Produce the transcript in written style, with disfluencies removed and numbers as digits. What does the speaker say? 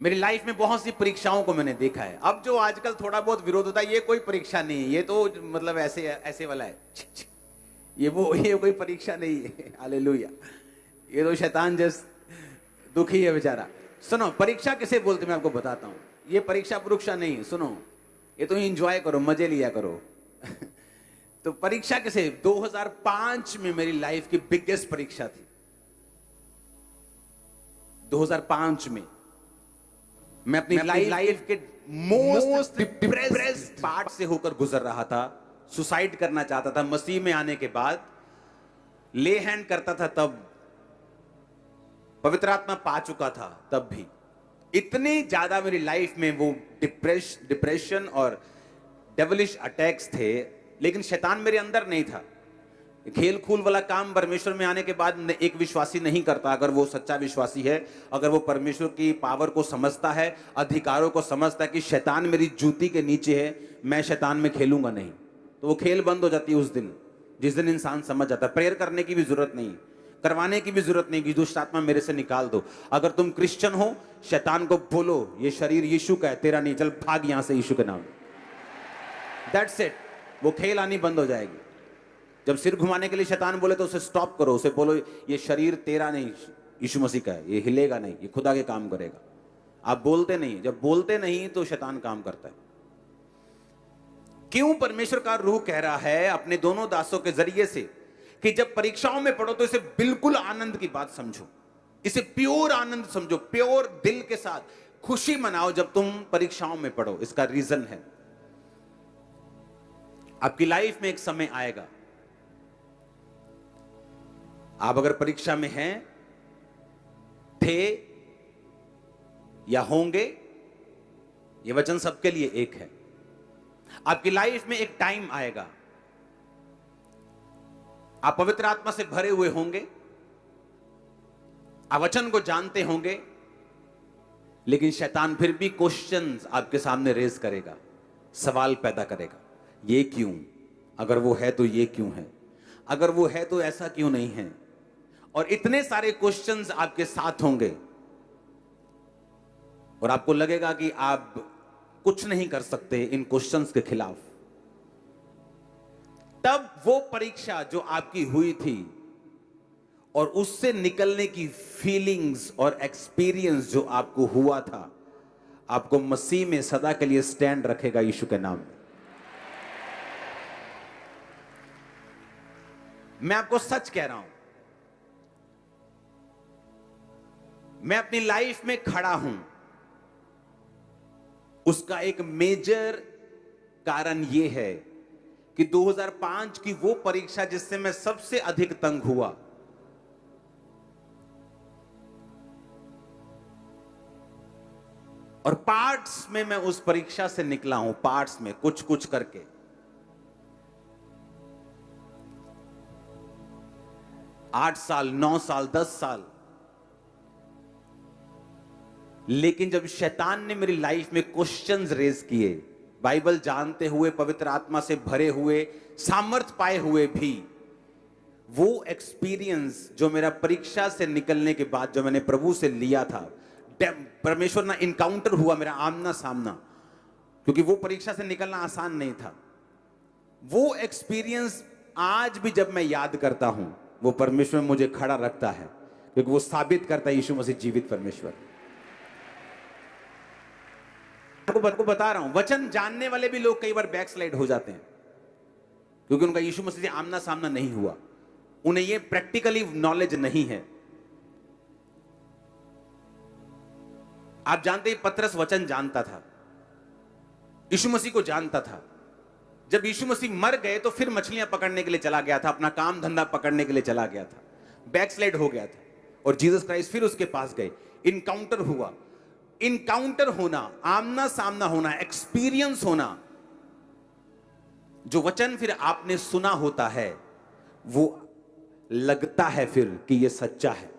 मेरी लाइफ में बहुत सी परीक्षाओं को मैंने देखा है। अब जो आजकल थोड़ा बहुत विरोध होता है, ये कोई परीक्षा नहीं है, ये तो मतलब ऐसे ऐसे वाला है। ये कोई परीक्षा नहीं है। हालेलुया। ये तो शैतान जैस दुखी है बेचारा। सुनो, परीक्षा किसे बोलते मैं आपको बताता हूं। ये परीक्षा परीक्षा नहीं, सुनो, ये तो एंजॉय करो, मजे लिया करो। तो परीक्षा किसे, 2005 में मेरी लाइफ की बिगेस्ट परीक्षा थी। 2005 में मैं अपनी लाइफ के मोस्ट डिप्रेस्ड पार्ट से होकर गुजर रहा था। सुसाइड करना चाहता था मसीह में आने के बाद। ले हैंड करता था तब, पवित्र आत्मा पा चुका था तब भी। इतनी ज्यादा मेरी लाइफ में वो डिप्रेशन और डेविलिश अटैक्स थे, लेकिन शैतान मेरे अंदर नहीं था। खेल खूल वाला काम परमेश्वर में आने के बाद एक विश्वासी नहीं करता। अगर वो सच्चा विश्वासी है, अगर वो परमेश्वर की पावर को समझता है, अधिकारों को समझता है कि शैतान मेरी जूती के नीचे है, मैं शैतान में खेलूंगा नहीं, तो वो खेल बंद हो जाती है उस दिन, जिस दिन इंसान समझ जाता है। प्रेयर करने की भी जरूरत नहीं, करवाने की भी जरूरत नहीं कि दुष्ट आत्मा मेरे से निकाल दो। अगर तुम क्रिश्चियन हो, शैतान को बोलो ये शरीर यीशु का है, तेरा नहीं, चल भाग यहां से यीशु के नाम। That's it. वो खेल आनी बंद हो जाएगी। जब सिर घुमाने के लिए शैतान बोले तो उसे स्टॉप करो, उसे बोलो ये शरीर तेरा नहीं, यीशु मसीह का है, ये हिलेगा नहीं, ये खुदा के काम करेगा। आप बोलते नहीं, जब बोलते नहीं तो शैतान काम करता है। क्यों परमेश्वर का रूह कह रहा है अपने दोनों दासों के जरिए से कि जब परीक्षाओं में पढ़ो तो इसे बिल्कुल आनंद की बात समझो, इसे प्योर आनंद समझो, प्योर दिल के साथ खुशी मनाओ जब तुम परीक्षाओं में पढ़ो। इसका रीजन है, आपकी लाइफ में एक समय आएगा, आप अगर परीक्षा में हैं, थे या होंगे, यह वचन सबके लिए एक है। आपकी लाइफ में एक टाइम आएगा, आप पवित्र आत्मा से भरे हुए होंगे, आप वचन को जानते होंगे, लेकिन शैतान फिर भी क्वेश्चंस आपके सामने रेज करेगा, सवाल पैदा करेगा। ये क्यों? अगर वो है तो ये क्यों है? अगर वो है तो ऐसा क्यों नहीं है? और इतने सारे क्वेश्चंस आपके साथ होंगे और आपको लगेगा कि आप कुछ नहीं कर सकते इन क्वेश्चंस के खिलाफ। तब वो परीक्षा जो आपकी हुई थी और उससे निकलने की फीलिंग्स और एक्सपीरियंस जो आपको हुआ था, आपको मसीह में सदा के लिए स्टैंड रखेगा यीशु के नाम में। मैं आपको सच कह रहा हूं, मैं अपनी लाइफ में खड़ा हूं, उसका एक मेजर कारण यह है कि 2005 की वो परीक्षा जिससे मैं सबसे अधिक तंग हुआ, और पार्ट्स में मैं उस परीक्षा से निकला हूं, पार्ट्स में कुछ कुछ करके। आठ साल, 9 साल, 10 साल। लेकिन जब शैतान ने मेरी लाइफ में क्वेश्चंस रेज किए, बाइबल जानते हुए, पवित्र आत्मा से भरे हुए, सामर्थ पाए हुए भी, वो एक्सपीरियंस जो मेरा परीक्षा से निकलने के बाद जो मैंने प्रभु से लिया था, परमेश्वर ना इनकाउंटर हुआ मेरा आमना सामना, क्योंकि वो परीक्षा से निकलना आसान नहीं था। वो एक्सपीरियंस आज भी जब मैं याद करता हूं, वो परमेश्वर मुझे खड़ा रखता है, क्योंकि वो साबित करता है यीशु मसीह जीवित परमेश्वर। आपको बता रहा हूं, वचन जानने वाले भी लोग कई बार बैकस्लाइड हो जाते हैं, क्योंकि उनका यीशु मसीह से आमना सामना नहीं हुआ, उन्हें ये प्रैक्टिकली नॉलेज नहीं है। आप जानते हैं पतरस वचन जानता था, यीशु मसीह को जानता था। जब यीशु मसीह मर गए तो फिर मछलियां पकड़ने के लिए चला गया था, अपना काम धंधा पकड़ने के लिए चला गया था, बैकस्लाइड हो गया था, और जीसस क्राइस्ट फिर उसके पास गए, इनकाउंटर हुआ। इनकाउंटर होना, आमना सामना होना, एक्सपीरियंस होना, जो वचन फिर आपने सुना होता है, वो लगता है फिर कि ये सच्चा है।